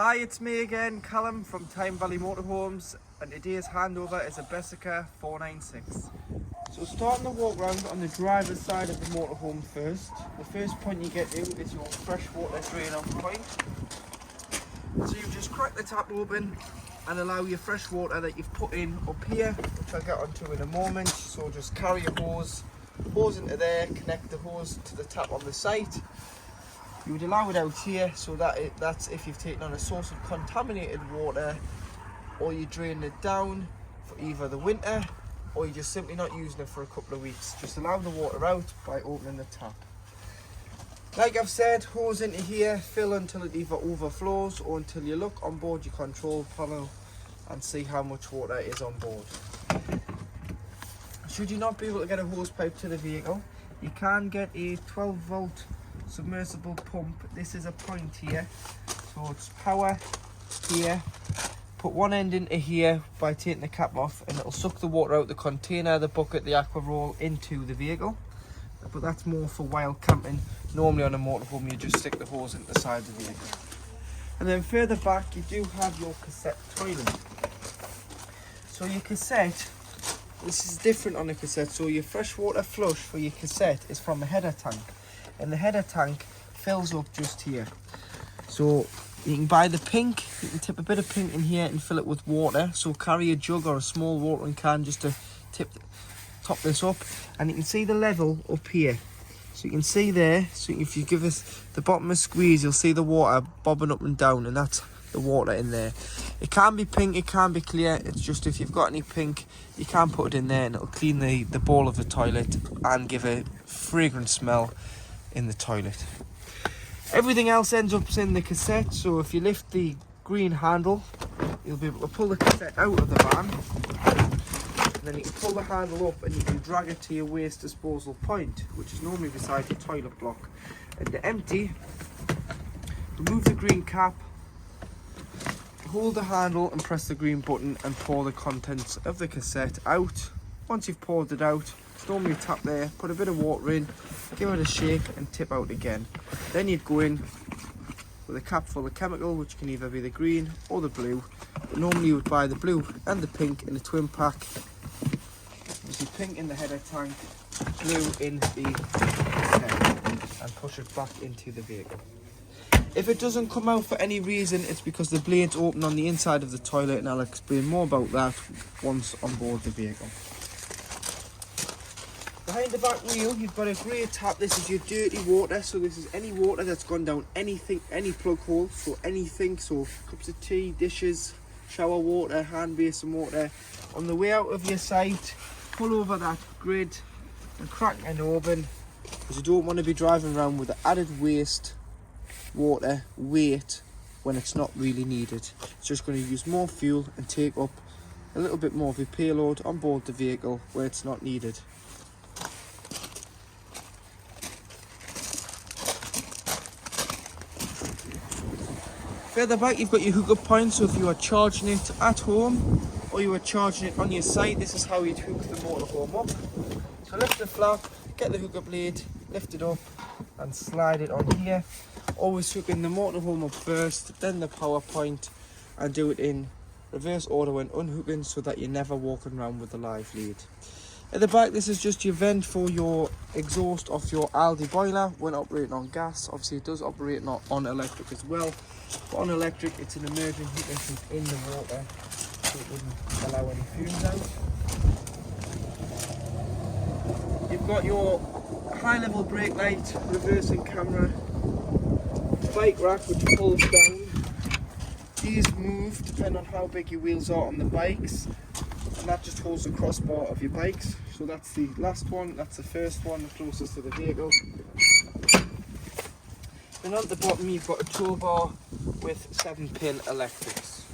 Hi, it's me again, Callum from Tyne Valley Motorhomes, and today's handover is a Bessacarr 496. So starting the walk round on the driver's side of the motorhome first. The first point you get to is your freshwater drain off point. So you just crack the tap open and allow your fresh water that you've put in up here, which I'll get onto in a moment. So just carry your hose into there, connect the hose to the tap on the site. You would allow it out here, so that's if you've taken on a source of contaminated water, or you drain it down for either the winter, or you're just simply not using it for a couple of weeks. Just allow the water out by opening the tap. Like I've said, hose into here, fill until it either overflows or until you look on board your control panel and see how much water is on board. Should you not be able to get a hose pipe to the vehicle, you can get a 12 volt submersible pump. This is a point here, so it's power here. Put one end into here by taking the cap off and it'll suck the water out the container, the bucket, the aqua roll into the vehicle. But that's more for wild camping. Normally on a motorhome you just stick the hose into the side of the vehicle. And then further back you do have your cassette toilet. So your cassette, this is different on a cassette. So your freshwater flush for your cassette is from a header tank. And the header tank fills up just here. So you can buy the pink, you can tip a bit of pink in here and fill it with water. So carry a jug or a small watering can just to top this up. And you can see the level up here. So you can see there, so if you give us the bottom a squeeze, you'll see the water bobbing up and down, and that's the water in there. It can be pink, it can be clear. It's just if you've got any pink, you can put it in there and it'll clean the bowl of the toilet and give a fragrant smell in the toilet. Everything else ends up in the cassette, so if you lift the green handle, you'll be able to pull the cassette out of the van, and then you can pull the handle up and you can drag it to your waste disposal point, which is normally beside the toilet block. And to empty, remove the green cap, hold the handle and press the green button and pour the contents of the cassette out. Once you've poured it out, normally tap there, put a bit of water in, give it a shake and tip out again. Then you'd go in with a cap full of chemical, which can either be the green or the blue, but normally you would buy the blue and the pink in a twin pack. You see pink in the header tank, blue in the head, and push it back into the vehicle. If it doesn't come out for any reason, it's because the blade's open on the inside of the toilet, and I'll explain more about that once on board the vehicle. Behind the back wheel, you've got a grey tap. This is your dirty water, so this is any water that's gone down anything, any plug hole, so anything, so cups of tea, dishes, shower water, hand basin water. On the way out of your site, pull over that grid and crack an open, because you don't want to be driving around with the added waste water weight when it's not really needed. It's just going to use more fuel and take up a little bit more of your payload on board the vehicle where it's not needed. Further back you've got your hookup point, so if you are charging it at home or you are charging it on your site, this is how you'd hook the motorhome up. So lift the flap, get the hookup lead, lift it up and slide it on here. Always hooking the motorhome up first, then the power point, and do it in reverse order when unhooking so that you're never walking around with the live lead. At the back, this is just your vent for your exhaust off your Aldi boiler when operating on gas. Obviously it does operate on electric as well, but on electric it's an emergency heater since in the water, so it wouldn't allow any fumes out. You've got your high level brake light, reversing camera, bike rack which pulls down. These move depending on how big your wheels are on the bikes, and that just holds the crossbar of your bikes. So that's the last one, that's the first one, the closest to the vehicle. And at the bottom you've got a toolbar with 7-pin electrics.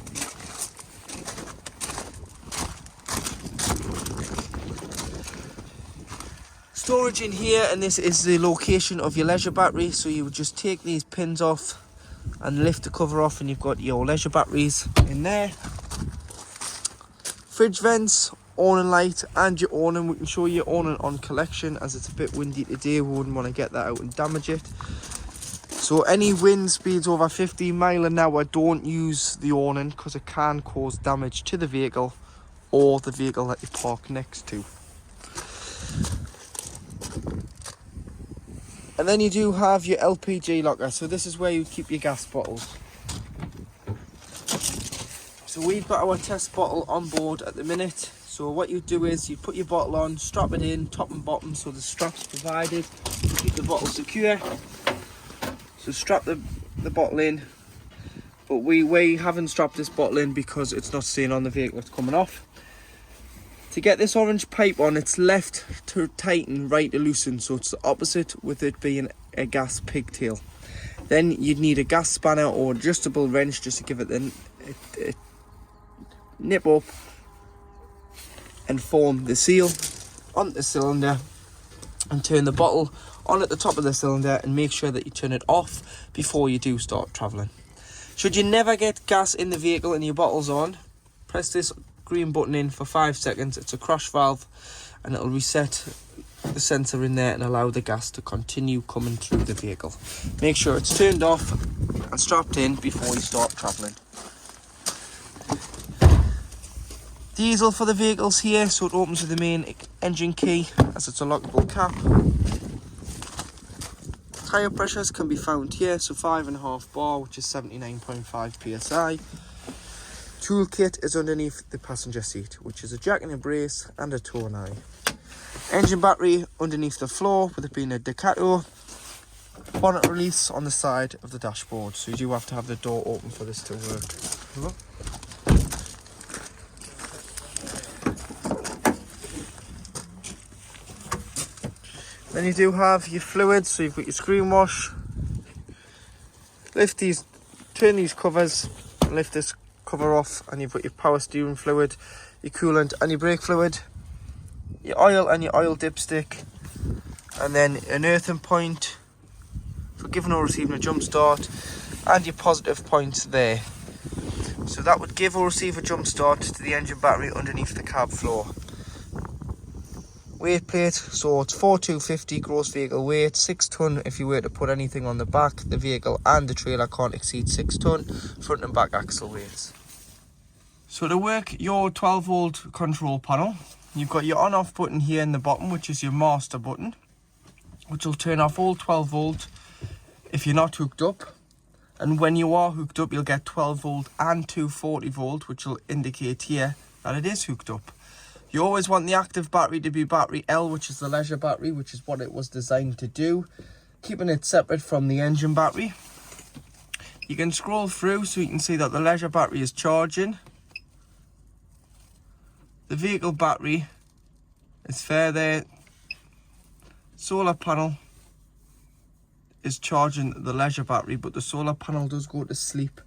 Storage in here, and this is the location of your leisure battery, so you would just take these pins off and lift the cover off and you've got your leisure batteries in there. Fridge vents, awning light and your awning. We can show you your awning on collection as it's a bit windy today, we wouldn't want to get that out and damage it. So any wind speeds over 15 miles an hour, don't use the awning because it can cause damage to the vehicle or the vehicle that you park next to. And then you do have your LPG locker. So this is where you keep your gas bottles. So we've got our test bottle on board at the minute. So what you do is you put your bottle on, strap it in top and bottom, so the strap's provided to keep the bottle secure. So strap the bottle in, but we haven't strapped this bottle in because it's not staying on the vehicle, it's coming off. To get this orange pipe on, it's left to tighten, right to loosen, so it's the opposite with it being a gas pigtail. Then you'd need a gas spanner or adjustable wrench just to give it the nip up and form the seal on the cylinder, and turn the bottle on at the top of the cylinder and make sure that you turn it off before you do start travelling. Should you never get gas in the vehicle and your bottle's on, press this green button in for 5 seconds. It's a crash valve and it'll reset the sensor in there and allow the gas to continue coming through the vehicle. Make sure it's turned off and strapped in before you start travelling. Diesel for the vehicles here, so it opens with the main engine key as it's a lockable cap. Tyre pressures can be found here, so 5.5 bar, which is 79.5 psi. Toolkit is underneath the passenger seat, which is a jack and a brace and a tow and eye. Engine battery underneath the floor, with it being a Ducato. Bonnet release on the side of the dashboard, so you do have to have the door open for this to work. Then you do have your fluids, so you've got your screen wash. Turn these covers, lift this cover off, and you've got your power steering fluid, your coolant and your brake fluid, your oil and your oil dipstick, and then an earthing point for giving or receiving a jump start, and your positive points there. So that would give or receive a jump start to the engine battery underneath the cab floor. Weight plate, so it's 4,250 gross vehicle weight, 6 tonne if you were to put anything on the back. The vehicle and the trailer can't exceed 6 tonne, front and back axle weights. So to work your 12 volt control panel, you've got your on off button here in the bottom, which is your master button, which will turn off all 12 volt if you're not hooked up. And when you are hooked up, you'll get 12 volt and 240 volt, which will indicate here that it is hooked up. You always want the active battery to be battery L, which is the leisure battery, which is what it was designed to do, keeping it separate from the engine battery. You can scroll through so you can see that the leisure battery is charging. The vehicle battery is fair there. Solar panel is charging the leisure battery, but the solar panel does go to sleep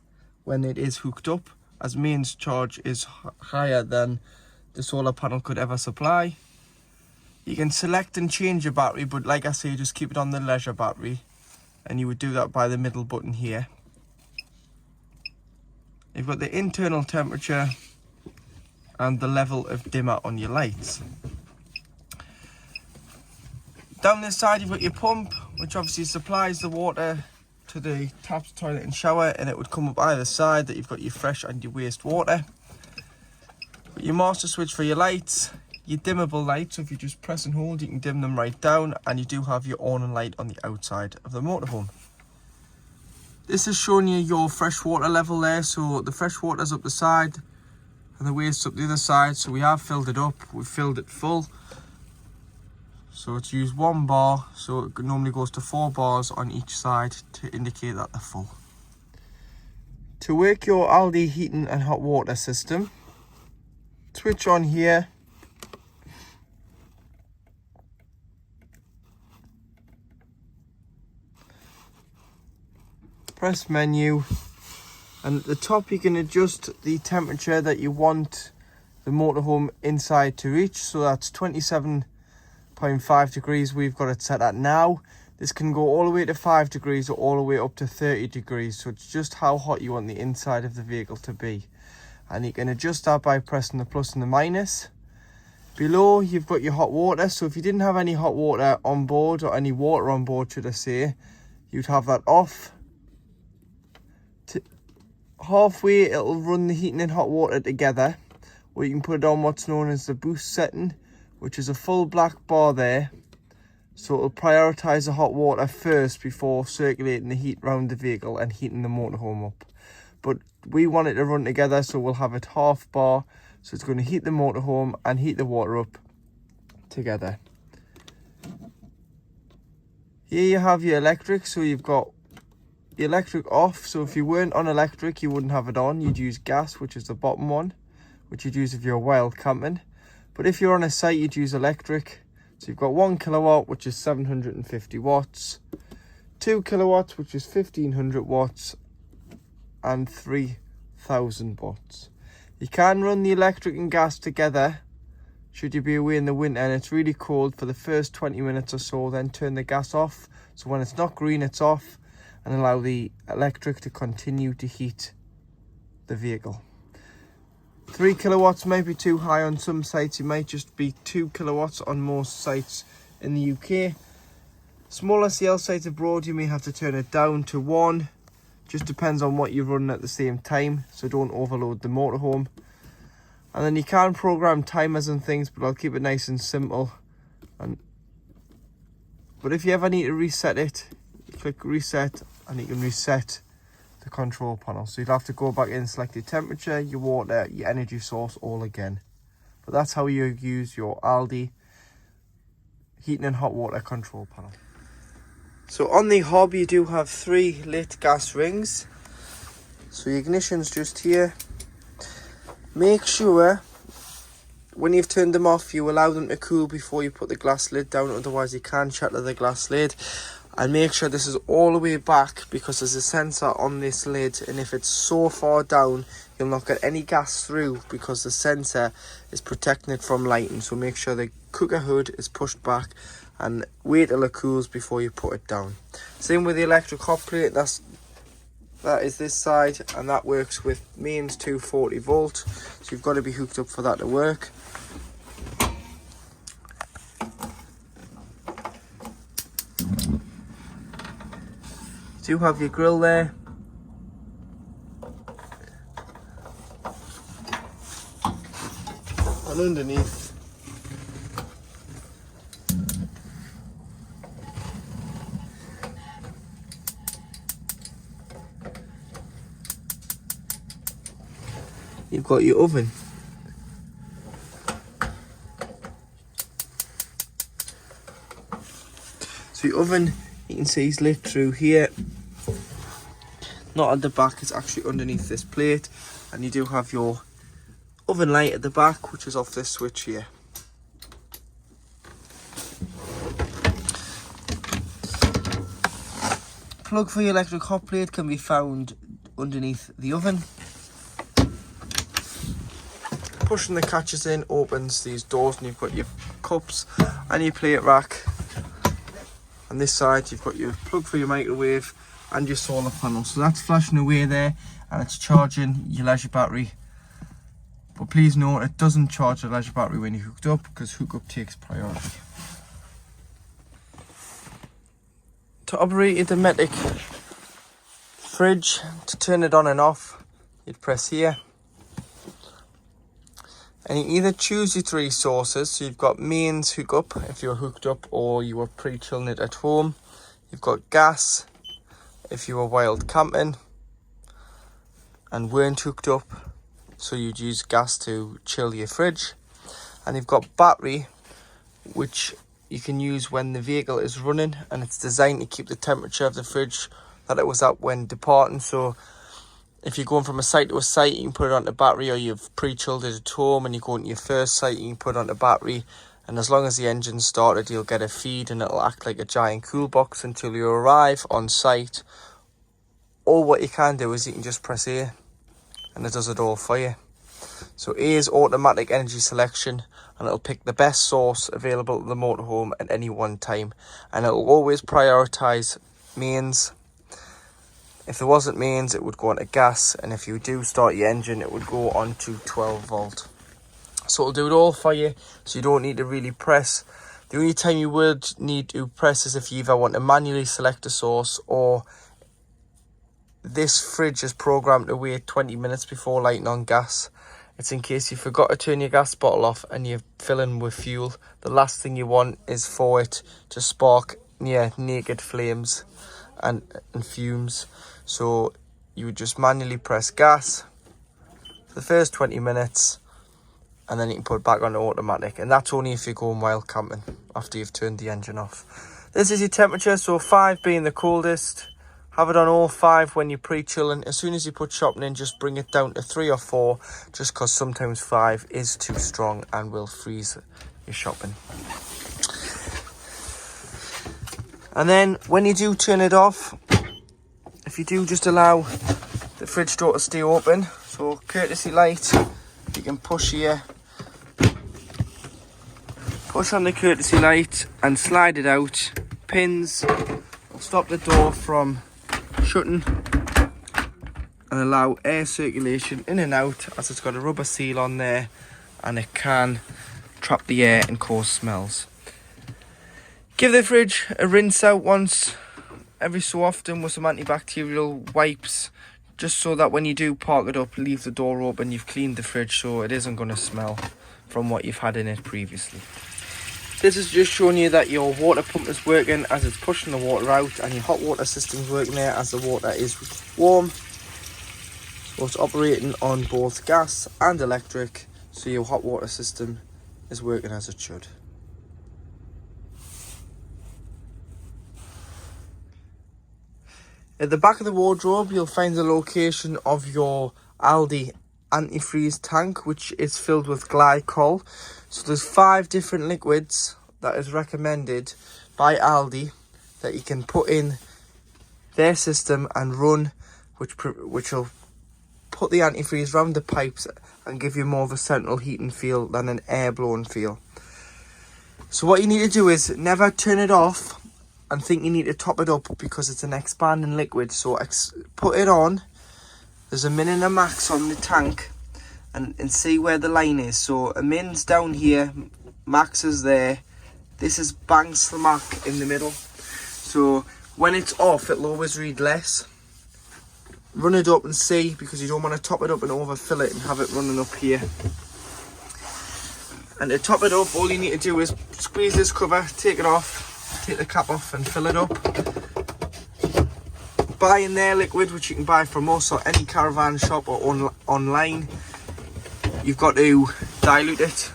when it is hooked up, as mains charge is higher than the solar panel could ever supply. You can select and change your battery, but like I say, just keep it on the leisure battery, and you would do that by the middle button here. You've got the internal temperature and the level of dimmer on your lights. Down this side you've got your pump, which obviously supplies the water to the taps, toilet and shower, and it would come up either side that you've got your fresh and your waste water. Your master switch for your lights, your dimmable lights, so if you just press and hold you can dim them right down, and you do have your awning light on the outside of the motorhome. This is showing you your fresh water level there, so the fresh water's up the side and the waste's up the other side, so we have filled it up, we've filled it full. So it's used 1 bar, so it normally goes to 4 bars on each side to indicate that they're full. To work your Aldi heating and hot water system, switch on here, press menu, and at the top you can adjust the temperature that you want the motorhome inside to reach. So that's 27.5 degrees we've got it set at now. This can go all the way to 5 degrees or all the way up to 30 degrees, so it's just how hot you want the inside of the vehicle to be. And you can adjust that by pressing the plus and the minus. Below you've got your hot water, so if you didn't have any hot water on board, or any water on board should I say, you'd have that off. Halfway it'll run the heating and hot water together, or you can put it on what's known as the boost setting, which is a full black bar there. So it'll prioritise the hot water first before circulating the heat around the vehicle and heating the motorhome up. But we want it to run together, so we'll have it half bar. So it's going to heat the motorhome and heat the water up together. Here you have your electric. So you've got the electric off. So if you weren't on electric, you wouldn't have it on. You'd use gas, which is the bottom one, which you'd use if you're wild camping. But if you're on a site, you'd use electric. So you've got 1 kilowatt, which is 750 watts, 2 kilowatts, which is 1500 watts, and 3000 watts. You can run the electric and gas together should you be away in the winter and it's really cold for the first 20 minutes or so, then turn the gas off. So when it's not green, it's off, and allow the electric to continue to heat the vehicle. 3 kilowatts might be too high on some sites. It might just be 2 kilowatts on most sites in the UK. Smaller CL sites abroad, you may have to turn it down to 1. Just depends on what you're running at the same time, so don't overload the motorhome. And then you can program timers and things, but I'll keep it nice and simple. But if you ever need to reset it, you click reset and you can reset the control panel. So you'll have to go back in and select your temperature, your water, your energy source all again. But that's how you use your Aldi heating and hot water control panel. So on the hob you do have 3 lit gas rings. So your ignition's just here. Make sure when you've turned them off you allow them to cool before you put the glass lid down, otherwise you can shatter the glass lid. And make sure this is all the way back, because there's a sensor on this lid, and if it's so far down you'll not get any gas through because the sensor is protecting it from lighting. So make sure the cooker hood is pushed back and wait till it cools before you put it down. Same with the electric hot plate. That is this side, and that works with mains 240 volt, so you've got to be hooked up for that to work. You do have your grill there. And underneath you've got your oven. So your oven, you can see, is lit through here. Not at the back, it's actually underneath this plate. And you do have your oven light at the back, which is off this switch here. Plug for your electric hot plate can be found underneath the oven. Pushing the catches in opens these doors, and you've got your cups and your plate rack. On this side you've got your plug for your microwave and your solar panel. So that's flashing away there and it's charging your leisure battery. But please note, it doesn't charge the leisure battery when you're hooked up, because hookup takes priority. To operate your Dometic fridge, to turn it on and off, you'd press here. And you either choose your 3 sources. So you've got mains hookup if you're hooked up or you were pre-chilling it at home. You've got gas if you were wild camping and weren't hooked up, so you'd use gas to chill your fridge. And you've got battery, which you can use when the vehicle is running, and it's designed to keep the temperature of the fridge that it was at when departing. So if you're going from a site to a site, you can put it on the battery, or you've pre-chilled it at home and you're going to your first site, you can put it on the battery. And as long as the engine's started, you'll get a feed and it'll act like a giant cool box until you arrive on site. Or what you can do is you can just press A and it does it all for you. So A is automatic energy selection, and it'll pick the best source available at the motorhome at any one time. And it'll always prioritise mains. If there wasn't mains, it would go on to gas, and if you do start your engine, it would go on to 12 volt. So it'll do it all for you, so you don't need to really press The only time you would need to press is if you either want to manually select a sauce, or this fridge is programmed to wait 20 minutes before lighting on gas. It's in case you forgot to turn your gas bottle off and you're filling with fuel. The last thing you want is for it to spark near naked flames and fumes. So you would just manually press gas for the first 20 minutes, and then you can put it back on automatic. And that's only if you're going wild camping after you've turned the engine off. This is your temperature, so 5 being the coldest. Have it on all 5 when you're pre-chilling. As soon as you put shopping in, just bring it down to 3 or 4, just because sometimes 5 is too strong and will freeze your shopping. And then when you do turn it off, if you do just allow the fridge door to stay open, so courtesy light, you can push here, push on the courtesy light and slide it out. Pins will stop the door from shutting and allow air circulation in and out, as it's got a rubber seal on there and it can trap the air and cause smells. Give the fridge a rinse out once every so often with some antibacterial wipes, just so that when you do park it up, leave the door open, you've cleaned the fridge so it isn't going to smell from what you've had in it previously. This is just showing you that your water pump is working as it's pushing the water out, and your hot water system's working there as the water is warm. So it's operating on both gas and electric, so your hot water system is working as it should. At the back of the wardrobe, you'll find the location of your Aldi antifreeze tank, which is filled with glycol. So there's 5 different liquids that is recommended by Aldi that you can put in their system and run, which will put the antifreeze around the pipes and give you more of a central heating feel than an air blown feel. So what you need to do is never turn it off and think you need to top it up, because it's an expanding liquid. So put it on, there's a min and a max on the tank, and see where the line is. So a min's down here, max is there, this is bang smack in the middle. So when it's off, it'll always read less. Run it up and see, because you don't want to top it up and overfill it and have it running up here. And to top it up, all you need to do is squeeze this cover, take it off, take the cap off and fill it up. Buy in their liquid, which you can buy from us or any caravan shop or online. You've got to dilute it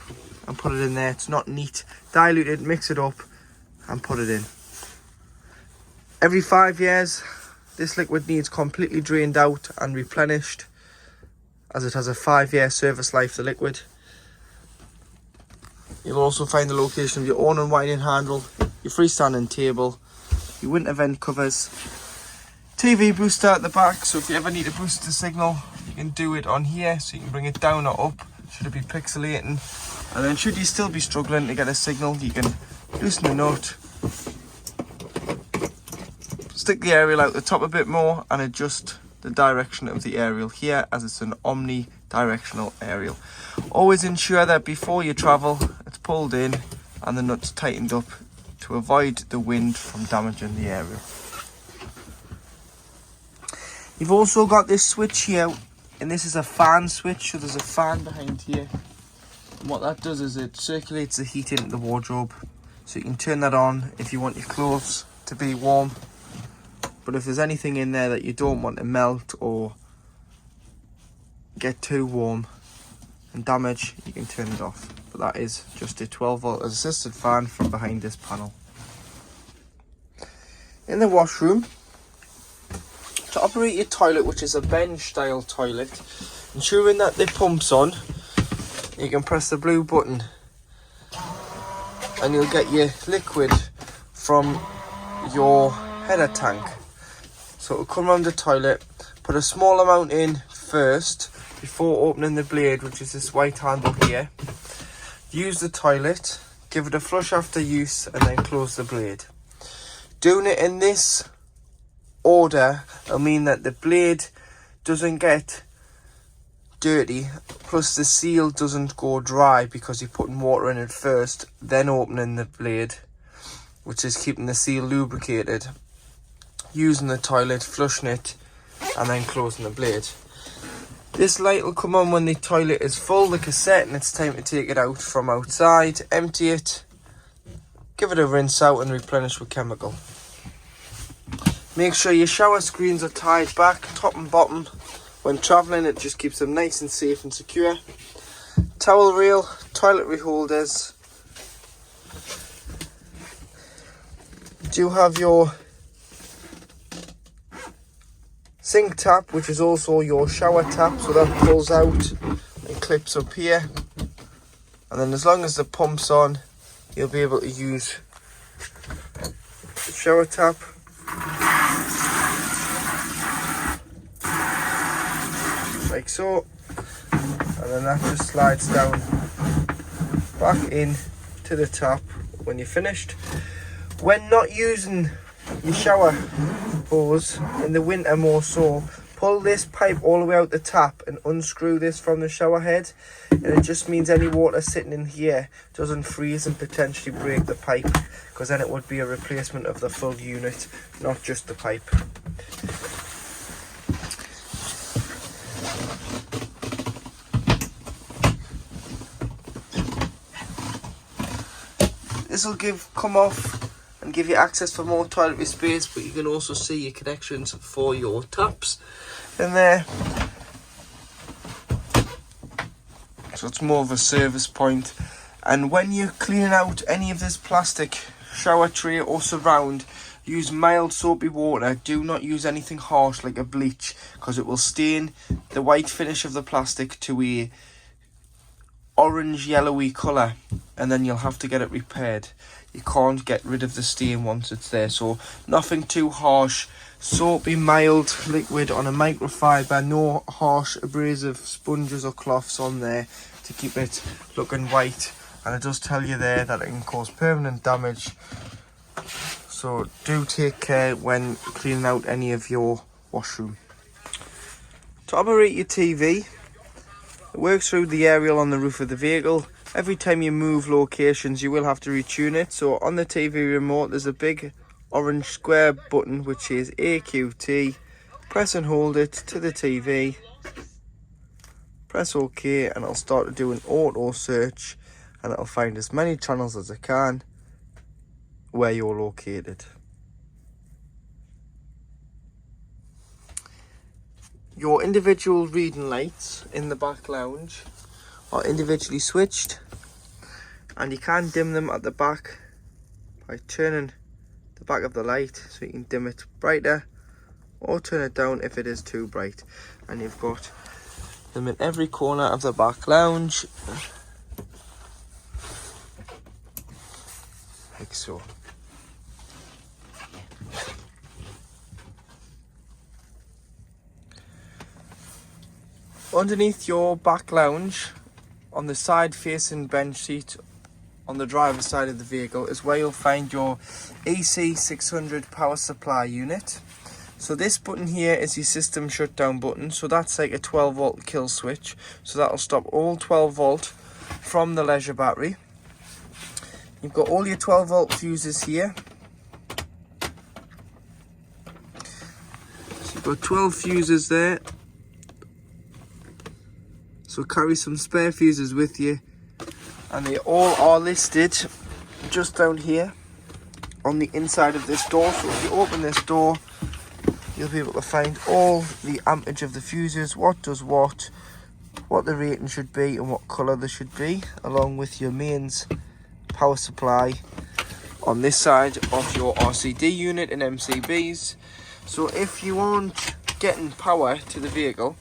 and put it in there. It's not neat. Dilute it, mix it up and put it in. Every 5 years, this liquid needs completely drained out and replenished, as it has a 5-year service life, the liquid. You'll also find the location of your own unwinding handle, your freestanding table, your winter vent covers, TV booster at the back, so if you ever need to boost the signal, you can do it on here, so you can bring it down or up should it be pixelating. And then should you still be struggling to get a signal, you can loosen the nut, stick the aerial out the top a bit more and adjust the direction of the aerial here, as it's an omnidirectional aerial. Always ensure that before you travel it's pulled in and the nuts tightened up to avoid the wind from damaging the aerial. You've also got this switch here, and this is a fan switch, so there's a fan behind here. And what that does is it circulates the heat into the wardrobe, so you can turn that on if you want your clothes to be warm. But if there's anything in there that you don't want to melt or get too warm and damage, you can turn it off. But that is just a 12-volt assisted fan from behind this panel. In the washroom, to operate your toilet, which is a bench style toilet, ensuring that the pump's on, you can press the blue button and you'll get your liquid from your header tank. So it'll come around the toilet, put a small amount in first before opening the blade, which is this white handle here. Use the toilet, give it a flush after use and then close the blade. Doing it in this order will mean that the blade doesn't get dirty, plus the seal doesn't go dry because you're putting water in it first, then opening the blade, which is keeping the seal lubricated, using the toilet, flushing it, and then closing the blade. This light will come on when the toilet is full, the cassette, and it's time to take it out from outside, empty it, give it a rinse out and replenish with chemical. Make sure your shower screens are tied back, top and bottom. When travelling, it just keeps them nice and safe and secure. Towel rail, toiletry holders. Do have your sink tap, which is also your shower tap, so that pulls out and clips up here. And then as long as the pump's on, you'll be able to use the shower tap. Like so. And then that just slides down back in to the tap when you're finished. When not using your shower hose in the winter more so, pull this pipe all the way out the tap and unscrew this from the shower head, and it just means any water sitting in here doesn't freeze and potentially break the pipe, because then it would be a replacement of the full unit, not just the pipe. This will come off and give you access for more toiletry space, but you can also see your connections for your taps in there. So it's more of a service point. And when you're cleaning out any of this plastic shower tray or surround, use mild soapy water. Do not use anything harsh like a bleach, because it will stain the white finish of the plastic to a orange yellowy colour, and then you'll have to get it repaired. You can't get rid of the stain once it's there, so nothing too harsh. Soapy mild liquid on a microfiber, no harsh abrasive sponges or cloths on there to keep it looking white. And it does tell you there that it can cause permanent damage, so do take care when cleaning out any of your washroom. To operate your TV, it works through the aerial on the roof of the vehicle. Every time you move locations, you will have to retune it. So on the TV remote, there's a big orange square button which is AQT. Press and hold it to the TV. Press OK, and it'll start to do an auto search, and it'll find as many channels as it can where you're located. Your individual reading lights in the back lounge are individually switched, and you can dim them at the back by turning the back of the light, so you can dim it brighter or turn it down if it is too bright. And you've got them in every corner of the back lounge, like so. Underneath your back lounge, on the side facing bench seat on the driver's side of the vehicle, is where you'll find your EC600 power supply unit. So this button here is your system shutdown button, so that's like a 12 volt kill switch, so that'll stop all 12 volt from the leisure battery. You've got all your 12 volt fuses here. So you've got 12 fuses there. So carry some spare fuses with you, and they all are listed just down here on the inside of this door. So if you open this door, you'll be able to find all the ampage of the fuses, what does what the rating should be and what colour they should be, along with your mains power supply on this side of your RCD unit and MCBs. So if you aren't getting power to the vehicle,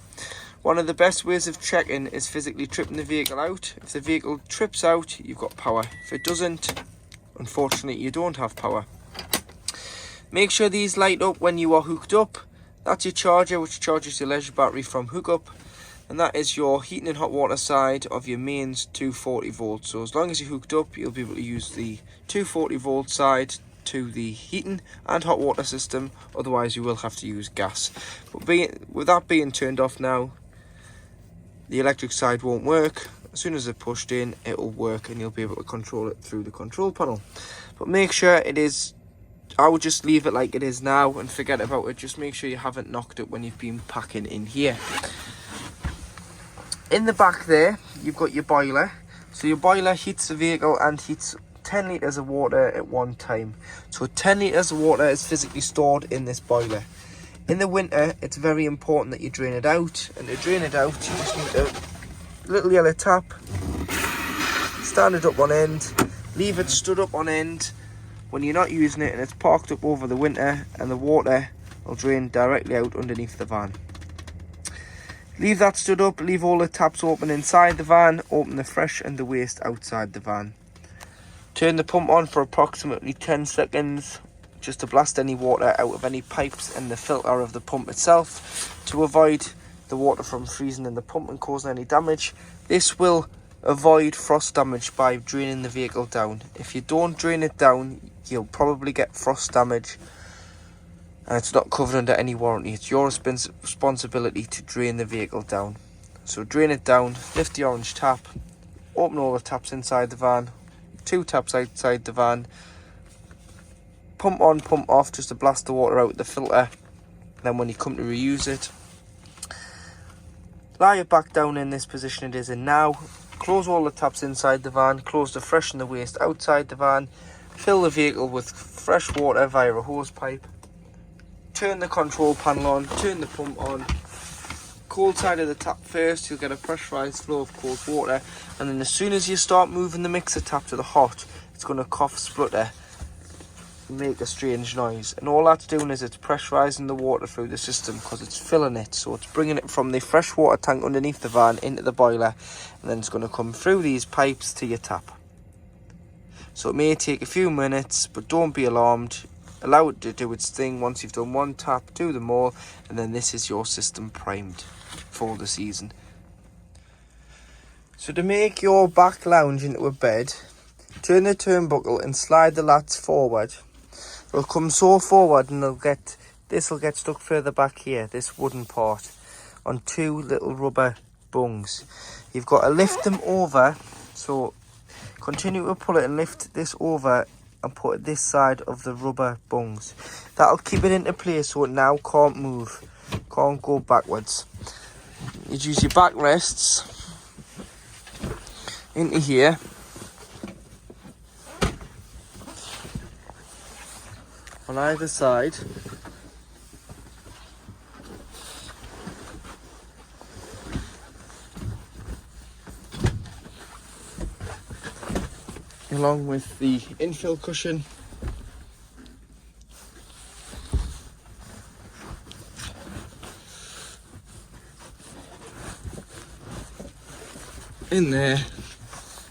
one of the best ways of checking is physically tripping the vehicle out. If the vehicle trips out, you've got power. If it doesn't, unfortunately, you don't have power. Make sure these light up when you are hooked up. That's your charger, which charges your leisure battery from hookup. And that is your heating and hot water side of your mains 240 volts. So as long as you're hooked up, you'll be able to use the 240 volt side to the heating and hot water system. Otherwise, you will have to use gas. But with that being turned off now, the electric side won't work. As soon as it's pushed in, it'll work and you'll be able to control it through the control panel. But make sure it is, I would just leave it like it is now and forget about it. Just make sure you haven't knocked it when you've been packing in here. In the back there, you've got your boiler. So your boiler heats the vehicle and heats 10 litres of water at one time. So 10 litres of water is physically stored in this boiler. In the winter, it's very important that you drain it out. And to drain it out, you just need a little yellow tap. Stand it up on end. Leave it stood up on end when you're not using it and it's parked up over the winter, and the water will drain directly out underneath the van. Leave that stood up, leave all the taps open inside the van, open the fresh and the waste outside the van. Turn the pump on for approximately 10 seconds just to blast any water out of any pipes and the filter of the pump itself to avoid the water from freezing in the pump and causing any damage. This will avoid frost damage by draining the vehicle down. If you don't drain it down, you'll probably get frost damage. And it's not covered under any warranty. It's your responsibility to drain the vehicle down. So drain it down, lift the orange tap, open all the taps inside the van, 2 taps outside the van, pump on, pump off just to blast the water out of the filter. Then when you come to reuse it, lie it back down in this position it is in now, close all the taps inside the van, close the fresh and the waste outside the van, fill the vehicle with fresh water via a hose pipe. Turn the control panel on, turn the pump on, cold side of the tap first, you'll get a pressurised flow of cold water, and then as soon as you start moving the mixer tap to the hot, it's going to cough, splutter, make a strange noise, and all that's doing is it's pressurising the water through the system because it's filling it, so it's bringing it from the fresh water tank underneath the van into the boiler, and then it's going to come through these pipes to your tap. So it may take a few minutes, but don't be alarmed. Allow it to do its thing. Once you've done one tap, do them all, and then this is your system primed for the season. So to make your back lounge into a bed, turn the turnbuckle and slide the lats forward. It'll come so forward and this will get stuck further back here, this wooden part, on 2 little rubber bungs. You've got to lift them over, so continue to pull it and lift this over and put it this side of the rubber bungs. That'll keep it into place so it now can't move, can't go backwards. You use your back rests into here. On either side. Along with the infill cushion. In there.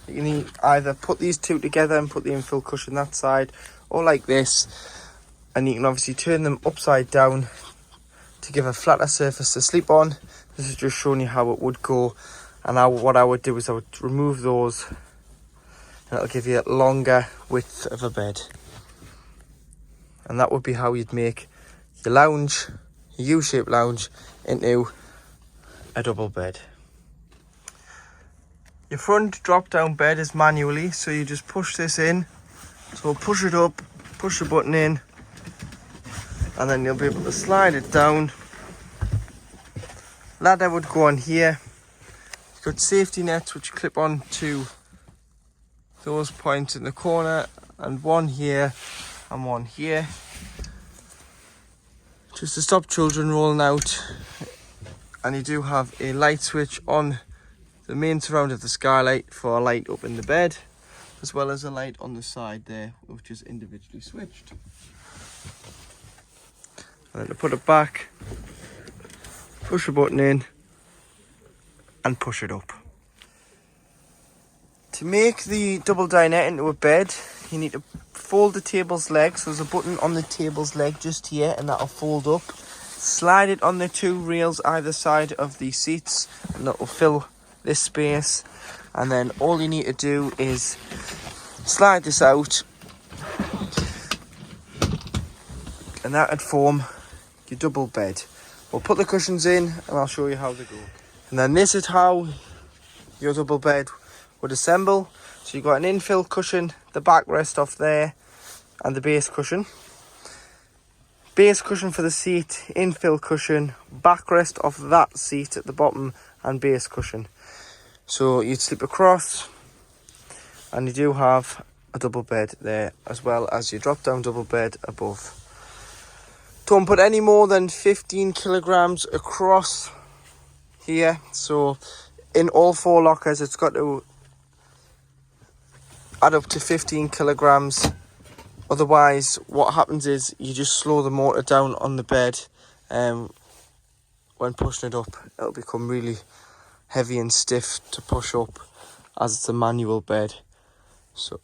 You can either put these 2 together and put the infill cushion that side, or like this. And you can obviously turn them upside down to give a flatter surface to sleep on. This is just showing you how it would go. And what I would do is I would remove those, and it'll give you a longer width of a bed. And that would be how you'd make your lounge, your U-shaped lounge, into a double bed. Your front drop-down bed is manually, so you just push this in. So push it up, push the button in, and then you'll be able to slide it down. Ladder would go on here. You've got safety nets which clip on to those points in the corner, and one here and one here, just to stop children rolling out. And you do have a light switch on the main surround of the skylight for a light up in the bed, as well as a light on the side there which is individually switched. And then to put it back, push a button in and push it up. To make the double dinette into a bed, you need to fold the table's leg. So there's a button on the table's leg just here, and that'll fold up. Slide it on the 2 rails either side of the seats, and that will fill this space. And then all you need to do is slide this out, and that would form your double bed. We'll put the cushions in and I'll show you how they go. And then this is how your double bed would assemble. So you've got an infill cushion, the backrest off there, and the base cushion. Base cushion for the seat, infill cushion, backrest off that seat at the bottom, and base cushion. So you'd sleep across, and you do have a double bed there, as well as your drop down double bed above. Don't put any more than 15 kilograms across here. So in all 4 lockers, it's got to add up to 15 kilograms. Otherwise, what happens is you just slow the motor down on the bed. When pushing it up, it'll become really heavy and stiff to push up, as it's a manual bed. So